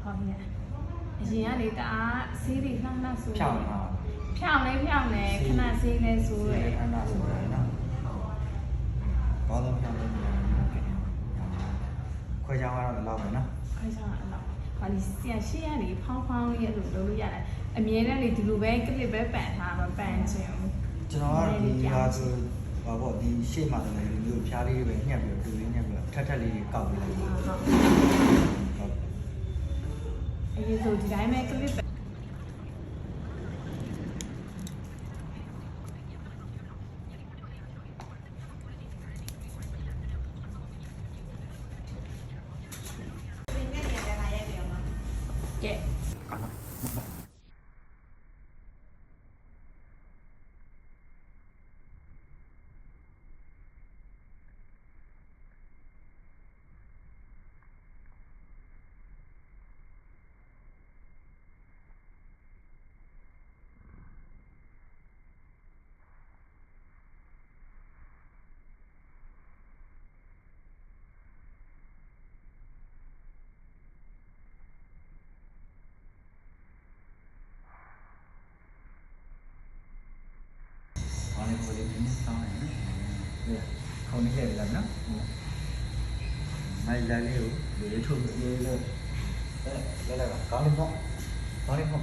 好呀，人家里打谁的那说？漂亮啊！漂亮漂亮，看那谁来说嘞？看那说嘞呢？高中漂亮的，快讲完了，老板呢？快讲完了，把你先先里胖胖也录下来，明天里就录呗，个里边办他们办成。ကျွန်တော်ကဒီဟာဆိုဘာပေါ့ဒီရှေ့မှာလည်းလူမျိုးဖျားလေးတွေပဲညှက်ပြီးတူလေးညှက်ပြီးထက်ထက်လေးကောက်ပြီးလိုက်ဟုတ်အဲ့ဒီဆိုဒီတိုင်းပဲကလစ်ကဲခေါင်းလေးကိုလေးနည်းနည်းဆောင်းလိုက်နော်ခေါင်းလေးလေးလိုက်နော်နိုင်လိုက်လေးကိုလေးထုတ်လေးလေးလဲလိုက်ပါခေါင်းလေးပေါ့ခေါင်းလေးပေါ့